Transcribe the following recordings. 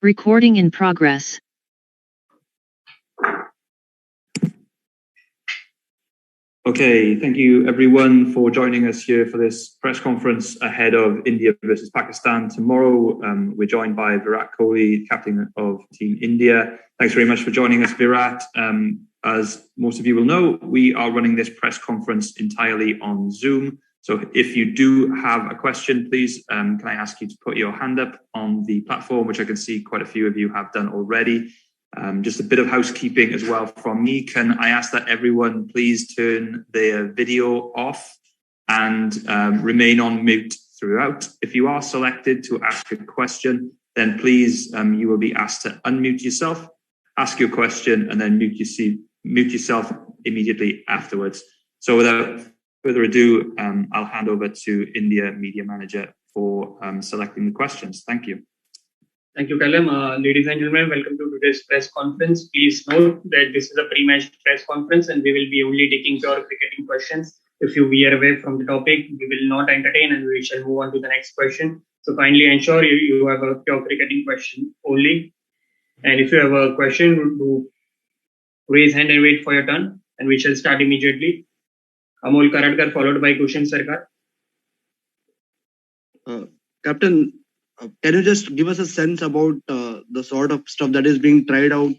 Recording in progress. Okay, thank you everyone for joining us here for this press conference ahead of India versus Pakistan tomorrow. We're joined by Virat Kohli, captain of Team India. Thanks very much for joining us, Virat. As most of you will know, we are running this press conference entirely on Zoom. So if you do have a question, please, can I ask you to put your hand up on the platform, which I can see quite a few of you have done already. Just a bit of housekeeping as well from me. Can I ask that everyone please turn their video off and remain on mute throughout. If you are selected to ask a question, then please, you will be asked to unmute yourself, ask your question, and then mute yourself immediately afterwards. So without further ado, I'll hand over to India Media Manager for selecting the questions. Thank you. Thank you, Callum. Ladies and gentlemen, welcome to today's press conference. Please note that this is a pre-match press conference and we will be only taking pure cricketing questions. If you veer away from the topic, we will not entertain and we shall move on to the next question. So kindly ensure you have a pure cricketing question only. And if you have a question, do raise hand and wait for your turn. And we shall start immediately. Amol Karadkar followed by Kushan Sarkar. Captain, can you just give us a sense about the sort of stuff that is being tried out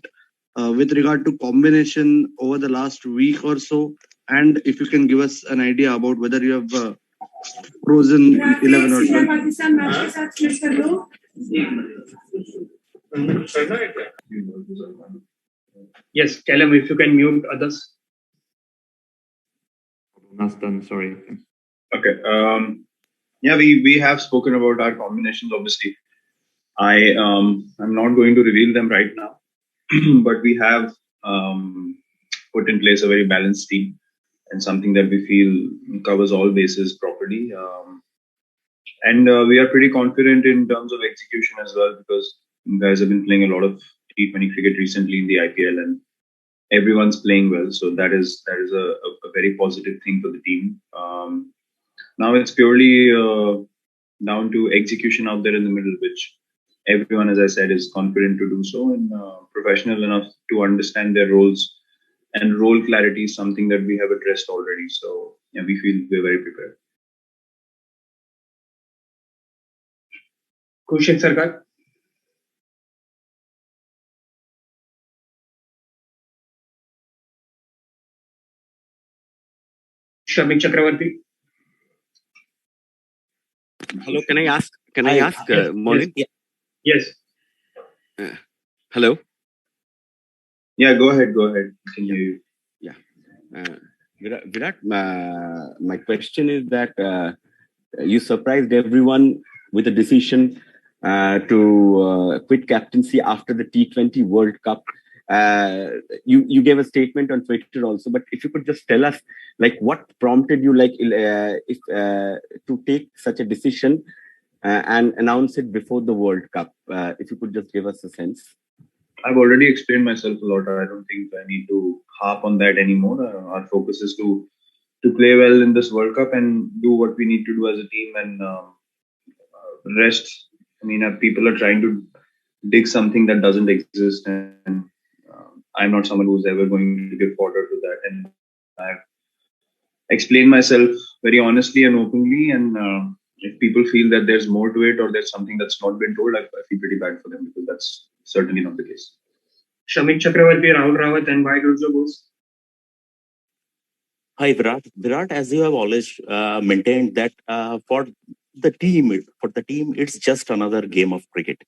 with regard to combination over the last week or so? And if you can give us an idea about whether you have frozen 11 or 12. Yes, Callum, if you can mute others. That's done, sorry. Okay. Yeah, we have spoken about our combinations, obviously. I'm not going to reveal them right now, but we have put in place a very balanced team and something that we feel covers all bases properly. And we are pretty confident in terms of execution as well, because you guys have been playing a lot of T20 cricket recently in the IPL and everyone's playing well. So that is a very positive thing for the team. Now it's purely down to execution out there in the middle, which everyone, as I said, is confident to do so and professional enough to understand their roles. And role clarity is something that we have addressed already. So yeah, we feel we're very prepared. Kushan Sarkar. Shamik Chakravarti. Hello, can I ask, Monin? Yes. Hello? Yeah, go ahead. Can you? Yeah. Virat, my question is that you surprised everyone with a decision to quit captaincy after the T20 World Cup. You gave a statement on Twitter also, but if you could just tell us, like, what prompted you, to take such a decision and announce it before the World Cup? If you could just give us a sense. I've already explained myself a lot. I don't think I need to harp on that anymore. Our focus is to play well in this World Cup and do what we need to do as a team, and rest. I mean, people are trying to dig something that doesn't exist, and I'm not someone who's ever going to give fodder to that. And I've explained myself very honestly and openly. And if people feel that there's more to it or there's something that's not been told, I feel pretty bad for them, because that's certainly not the case. Shamik Chakravarti, Rahul Rawat, and why don't you go? Hi, Virat. Virat, as you have always maintained that for the team, it's just another game of cricket.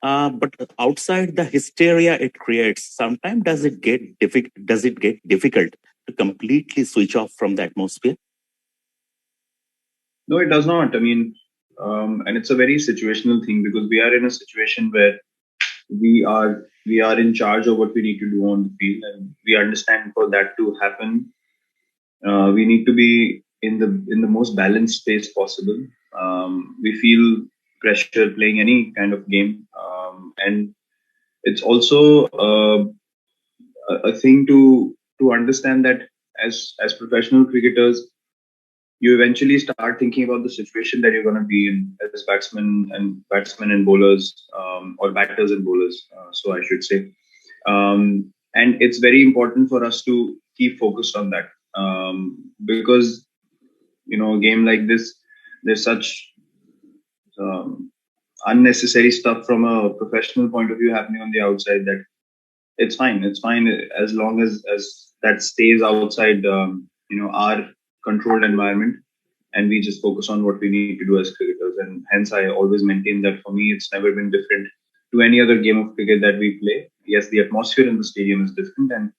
But outside the hysteria it creates, sometimes does it get difficult to completely switch off from the atmosphere? No, it does not. I mean, and it's a very situational thing, because we are in a situation where we are in charge of what we need to do on the field, and we understand for that to happen, we need to be in the most balanced space possible. We feel pressure playing any kind of game, and it's also a thing to understand that as professional cricketers, you eventually start thinking about the situation that you're going to be in as batsmen and bowlers, or batters and bowlers. So I should say, and it's very important for us to keep focused on that, because a game like this, there's such unnecessary stuff from a professional point of view happening on the outside that it's fine. It's fine as long as that stays outside, our controlled environment, and we just focus on what we need to do as cricketers. And hence, I always maintain that for me, it's never been different to any other game of cricket that we play. Yes, the atmosphere in the stadium is different, and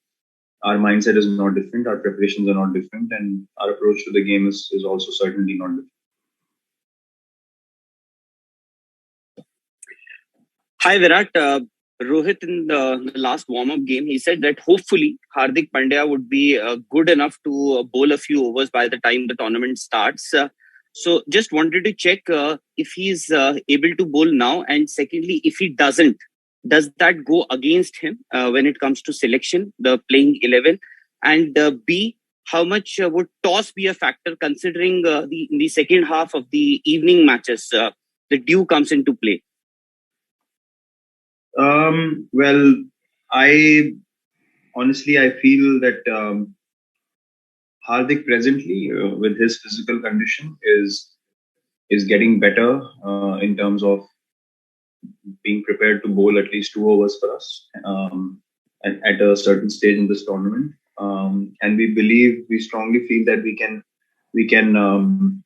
our mindset is not different. Our preparations are not different, and our approach to the game is also certainly not different. Hi, Virat. Rohit, in the last warm-up game, he said that hopefully Hardik Pandya would be good enough to bowl a few overs by the time the tournament starts. So just wanted to check if he's able to bowl now. And secondly, if he doesn't, does that go against him when it comes to selection, the playing 11? And B, how much would toss be a factor considering in the second half of the evening matches, the dew comes into play? Well, I feel that Hardik presently, with his physical condition, is getting better in terms of being prepared to bowl at least 2 overs for us at a certain stage in this tournament. And we strongly feel that we can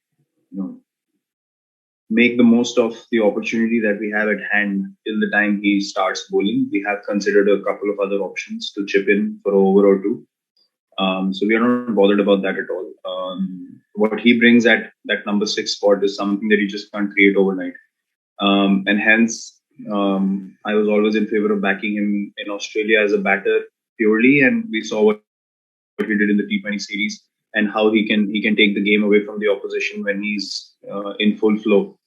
make the most of the opportunity that we have at hand till the time he starts bowling. We have considered a couple of other options to chip in for an over or two. So we are not bothered about that at all. What he brings at that number 6 spot is something that you just can't create overnight. And hence, I was always in favor of backing him in Australia as a batter purely, and we saw what he did in the T20 series and how he can take the game away from the opposition when he's in full flow.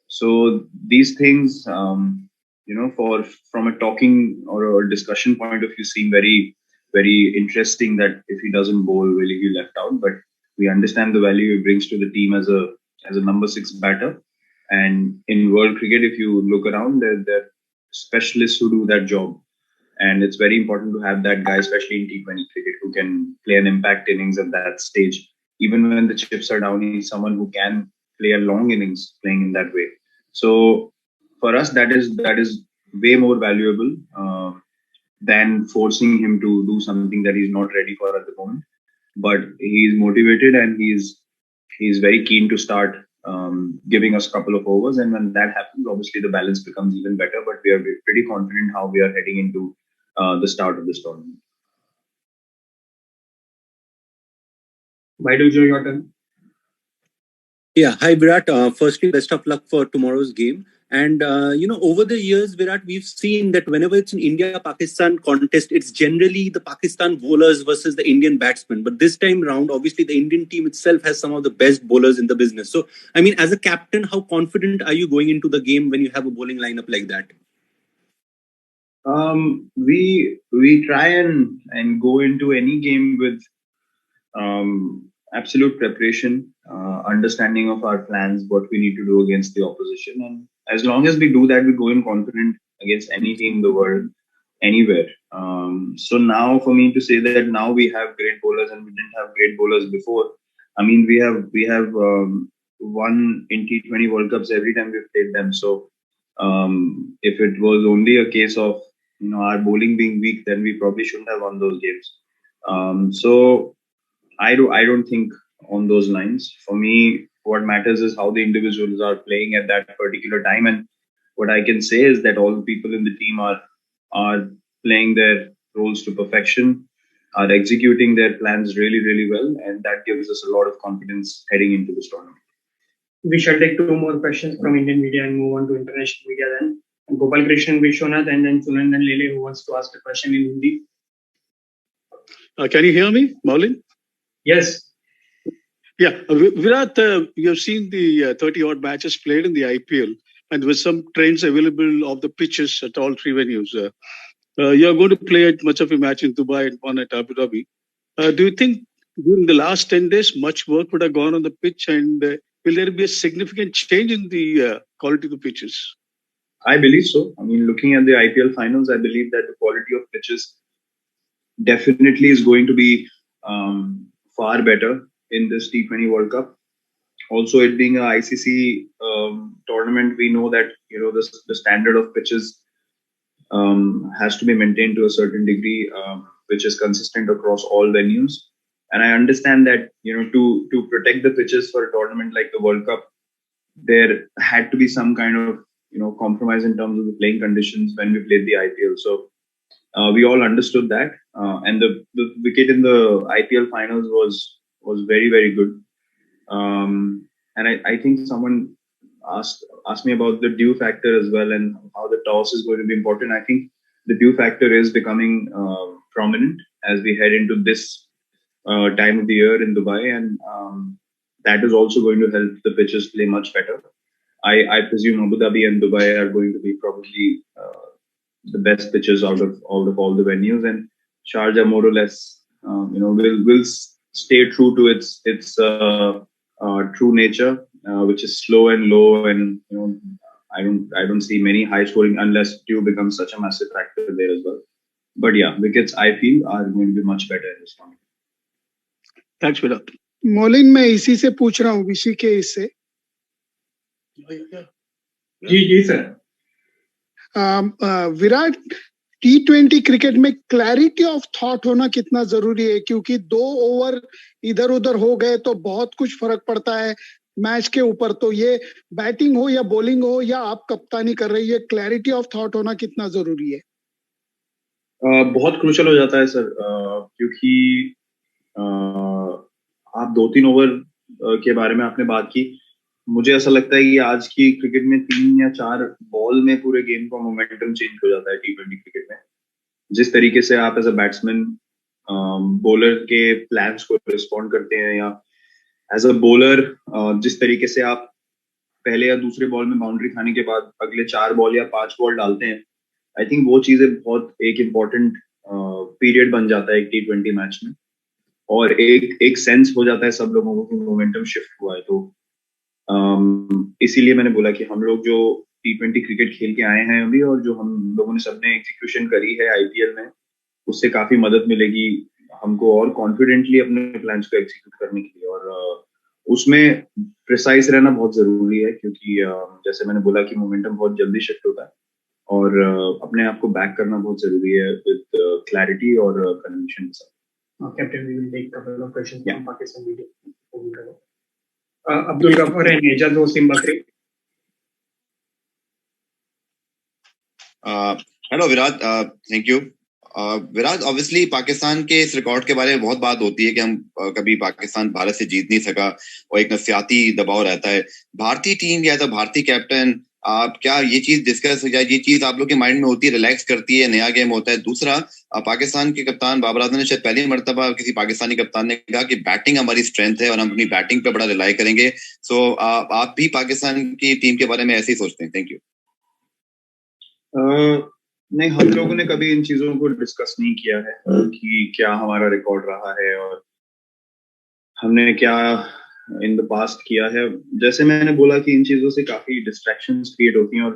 So these things, from a talking or a discussion point of view, seem very, very interesting. That if he doesn't bowl, will he be left out? But we understand the value he brings to the team as a number 6 batter. And in world cricket, if you look around, there are specialists who do that job. And it's very important to have that guy, especially in T20 cricket, who can play an impact innings at that stage. Even when the chips are down, he's someone who can play a long innings playing in that way. So for us, that is way more valuable than forcing him to do something that he's not ready for at the moment. But he's motivated and he's very keen to start giving us a couple of overs. And when that happens, obviously the balance becomes even better. But we are pretty confident how we are heading into the start of this tournament. Baidu, your turn. Yeah, hi Virat. Firstly, best of luck for tomorrow's game. And over the years, Virat, we've seen that whenever it's an India-Pakistan contest, it's generally the Pakistan bowlers versus the Indian batsmen. But this time round, obviously, the Indian team itself has some of the best bowlers in the business. So, I mean, as a captain, how confident are you going into the game when you have a bowling lineup like that? We try and go into any game with absolute preparation, understanding of our plans, what we need to do against the opposition. And as long as we do that, we go in confident against any team in the world, anywhere. So now for me to say that now we have great bowlers and we didn't have great bowlers before. I mean, we have won in T20 World Cups every time we've played them. So if it was only a case of our bowling being weak, then we probably shouldn't have won those games. So I don't think on those lines. For me, what matters is how the individuals are playing at that particular time. And what I can say is that all the people in the team are playing their roles to perfection, are executing their plans really, really well. And that gives us a lot of confidence heading into this tournament. We shall take 2 more questions from Indian media and move on to international media then. Gopal Krishnan Vishwanath and then Sunandan Lele, who wants to ask a question in Hindi. Can you hear me, Maulin? Yes. Yeah, Virat, you have seen the 30-odd matches played in the IPL, and with some trains available of the pitches at all 3 venues. You are going to play much of a match in Dubai and one at Abu Dhabi. Do you think during the last 10 days, much work would have gone on the pitch, and will there be a significant change in the quality of the pitches? I believe so. I mean, looking at the IPL finals, I believe that the quality of pitches definitely is going to be far better in this T20 World Cup. Also, it being a ICC tournament, we know that the standard of pitches has to be maintained to a certain degree, which is consistent across all venues. And I understand that to protect the pitches for a tournament like the World Cup, there had to be some kind of compromise in terms of the playing conditions when we played the IPL. So we all understood that, and the wicket in the IPL finals was very, very good. And I think someone asked me about the dew factor as well and how the toss is going to be important. I think the dew factor is becoming prominent as we head into this time of the year in Dubai, and that is also going to help the pitches play much better. I presume Abu Dhabi and Dubai are going to be probably the best pitches out of all the venues, and Sharjah more or less will stay true to its true nature, which is slow and low, and I don't see many high scoring unless dew becomes such a massive factor there as well. But yeah, wickets I feel are going to be much better in this tournament. Thanks, Virat. Maulin, मैं इसी से पूछ रहा हूँ, विशी के इससे। जी sir. Virat, T20 cricket में क्लैरिटी ऑफ थॉट होना कितना जरूरी है, क्योंकि 2 ओवर इधर उधर हो गए तो बहुत कुछ फर्क पड़ता है मैच के ऊपर। तो ये बैटिंग हो या बॉलिंग हो या आप कप्तानी कर रही है, क्लैरिटी ऑफ थॉट होना कितना जरूरी है? बहुत क्रूशल हो जाता है सर, क्योंकि आप 2-3 ओवर के बारे में आपने बात की। मुझे ऐसा लगता है कि आज की क्रिकेट में 3 या 4 बॉल में पूरे गेम का मोमेंटम चेंज हो जाता है T20 क्रिकेट में। जिस तरीके से आप एज अ बैट्समैन बॉलर के प्लान्स को रिस्पॉन्ड करते हैं, या एज अ बॉलर जिस तरीके से आप पहले या दूसरे बॉल में बाउंड्री खाने के बाद अगले 4 बॉल या 5 बॉल डालते हैं, आई थिंक वो चीजें बहुत एक इम्पोर्टेंट पीरियड बन जाता है एक T20 मैच में, और एक सेंस हो जाता है सब लोगों को मोमेंटम शिफ्ट हुआ है। तो इसीलिए मैंने बोला कि हम लोग जो T20 क्रिकेट खेल के आए हैं अभी, और जो हम लोगों ने सबने एग्जीक्यूशन करी है IPL में, उससे काफी मदद मिलेगी हमको और कॉन्फिडेंटली अपने प्लान्स को एग्जीक्यूट करने के लिए। और उसमें प्रिसाइज रहना बहुत जरूरी है, क्योंकि जैसे मैंने बोला कि मोमेंटम बहुत जल्दी शिफ्ट होता है, और अपने आप को बैक करना बहुत जरूरी है विद क्लैरिटी और कन्विक्शन के साथ। Captain, we will take a couple of questions from Pakistan media. Abdul Ghaffar and Ejad Wasim Bakri. Hello Virat, thank you. Virat, obviously Pakistan के इस रिकॉर्ड के बारे में बहुत बात होती है कि हम कभी पाकिस्तान भारत से जीत नहीं सका और एक नफसियाती दबाव रहता है। भारतीय टीम या तो भारतीय कैप्टन, आप क्या ये चीज डिस्कस हो जाए, ये चीज आप लोग के माइंड में होती है, रिलैक्स करती है, नया गेम होता है? दूसरा, पाकिस्तान के कप्तान बाबर आजम ने शायद पहली मर्तबा किसी पाकिस्तानी कप्तान ने कहा कि बैटिंग हमारी स्ट्रेंथ है और हम अपनी बैटिंग पे बड़ा रिलाई करेंगे। सो आप भी पाकिस्तान की टीम के बारे में ऐसे ही सोचते हैं? Thank you. नहीं, हम लोगों ने कभी इन चीजों को डिस्कस नहीं किया है कि क्या हमारा रिकॉर्ड रहा है और हमने क्या इन द पास्ट किया है। जैसे मैंने बोला कि इन चीजों से काफी डिस्ट्रैक्शंस क्रिएट होती हैं, और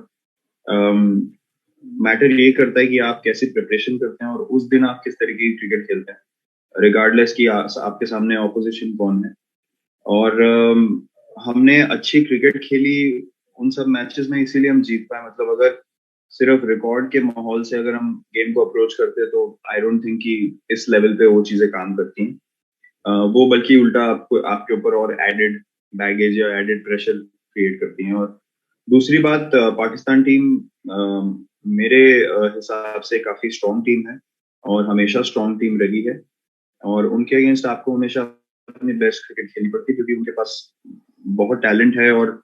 मैटर ये करता है कि आप कैसे प्रिपरेशन करते हैं और उस दिन आप किस तरीके की क्रिकेट खेलते हैं, रिगार्डलेस कि आपके सामने ऑपोजिशन कौन है। और हमने अच्छी क्रिकेट खेली उन सब मैचेस में, इसीलिए हम जीत पाए। मतलब अगर सिर्फ रिकॉर्ड के माहौल से अगर हम गेम को अप्रोच करते हैं तो आई डोंट थिंक कि इस लेवल पे वो चीजें काम करती हैं। वो बल्कि उल्टा आपके ऊपर और एडेड बैगेज या एडेड प्रेशर क्रिएट करती हैं। और दूसरी बात, पाकिस्तान टीम मेरे हिसाब से काफी स्ट्रॉन्ग टीम है और हमेशा स्ट्रॉन्ग टीम रही है, और उनके अगेंस्ट आपको हमेशा अपनी बेस्ट क्रिकेट खेलनी पड़ती है, क्योंकि उनके पास बहुत टैलेंट है और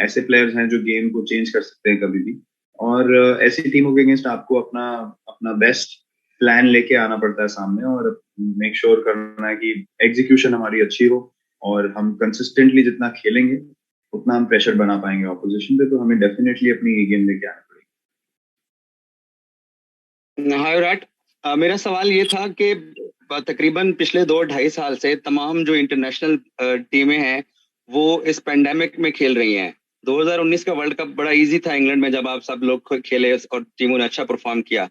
ऐसे प्लेयर्स हैं जो गेम को चेंज कर सकते हैं कभी भी। और ऐसी टीमों के अगेंस्ट आपको अपना बेस्ट प्लान लेके आना पड़ता है सामने, और मेक श्योर करना है कि एग्जीक्यूशन हमारी अच्छी हो और हम कंसिस्टेंटली जितना खेलेंगे उतना हम प्रेशर बना पाएंगे ऑपोजिशन पे। तो हमें डेफिनेटली अपनी गेम लेके आना पड़ेगा। Hi Virat, मेरा सवाल ये था कि तकरीबन पिछले 2-2.5 साल से तमाम जो इंटरनेशनल टीमें हैं वो इस पेंडेमिक में खेल रही हैं। 2019 का वर्ल्ड कप बड़ा इजी था इंग्लैंड में, जब आप सब लोग खेले और टीमों ने अच्छा परफॉर्म किया।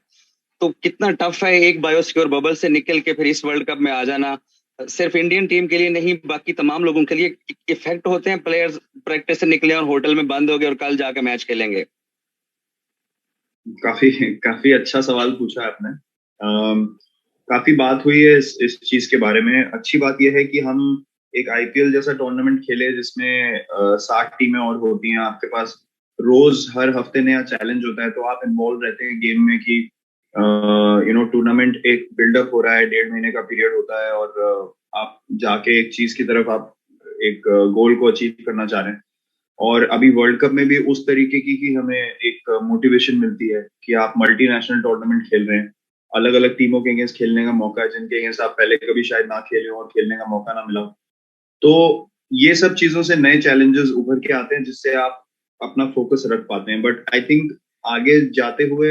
तो कितना टफ है एक बायोसिक्योर बबल से निकल के फिर इस वर्ल्ड कप में आ जाना? सिर्फ इंडियन टीम के लिए नहीं, बाकी तमाम लोगों के लिए इफेक्ट होते हैं। प्लेयर्स प्रैक्टिस से निकले और होटल में बंद हो गए और कल जाके मैच खेलेंगे। काफी अच्छा सवाल पूछा आपने। काफी बात हुई है इस चीज के बारे में। अच्छी बात यह है कि हम एक आईपीएल जैसा टूर्नामेंट खेले जिसमें 60 टीमें और होती हैं, आपके पास रोज हर हफ्ते नया चैलेंज होता है, तो आप इन्वॉल्व रहते हैं गेम में कि टूर्नामेंट एक बिल्डअप हो रहा है, 1.5 महीने का पीरियड होता है और आप जाके एक चीज की तरफ आप एक गोल को अचीव करना चाह रहे हैं। और अभी वर्ल्ड कप में भी उस तरीके की हमें एक मोटिवेशन मिलती है कि आप मल्टीनेशनल टूर्नामेंट खेल रहे हैं, अलग अलग टीमों के अगेंस्ट खेलने का मौका है जिनके अगेंस्ट आप पहले कभी शायद ना खेले हो और खेलने का मौका ना मिला हो। तो ये सब चीजों से नए चैलेंजेस उभर के आते हैं जिससे आप अपना फोकस रख पाते हैं। बट आई थिंक आगे जाते हुए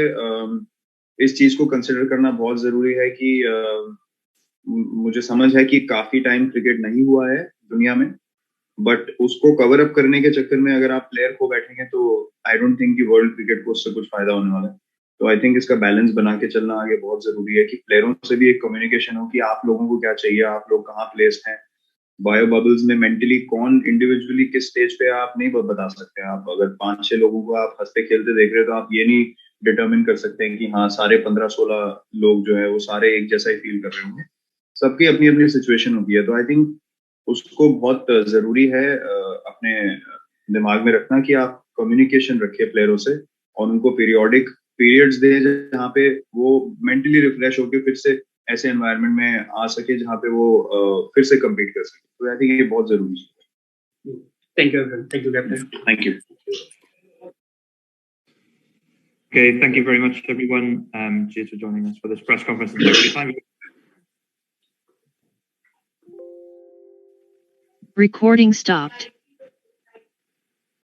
इस चीज को कंसिडर करना बहुत जरूरी है कि मुझे समझ है कि काफी टाइम क्रिकेट नहीं हुआ है दुनिया में, बट उसको कवर अप करने के चक्कर में अगर आप प्लेयर को बैठेंगे तो आई डोंट थिंक कि वर्ल्ड क्रिकेट को उससे कुछ फायदा होने वाला है। तो आई थिंक इसका बैलेंस बना के चलना आगे बहुत जरूरी है कि प्लेयरों से भी एक कम्युनिकेशन हो कि आप लोगों को क्या चाहिए, आप लोग कहाँ प्लेस्ड हैं, बायो बबल्स में मेंटली कौन इंडिविजुअली किस स्टेज पे आप नहीं बता सकते। आप अगर 5-6 लोगों को आप हंसते खेलते देख रहे हो तो आप ये नहीं डिटरमिन कर सकते हैं कि हाँ सारे 15-16 लोग जो है वो सारे एक जैसा ही फील कर रहे होंगे। सबकी अपनी अपनी सिचुएशन होती है। तो आई थिंक उसको बहुत जरूरी है अपने दिमाग में रखना कि आप कम्युनिकेशन रखिए प्लेयरों से और उनको पीरियोडिक पीरियड्स दे जहाँ पे वो मेंटली रिफ्रेश होकर फिर से ऐसे एनवायरनमेंट में आ सके जहाँ पे वो फिर से कम्पीट कर सके। तो आई थिंक ये बहुत जरूरी है। Thank you captain. Thank you. Okay, thank you very much everyone. Cheers for joining us for this press conference. Thank you for your time. Recording stopped.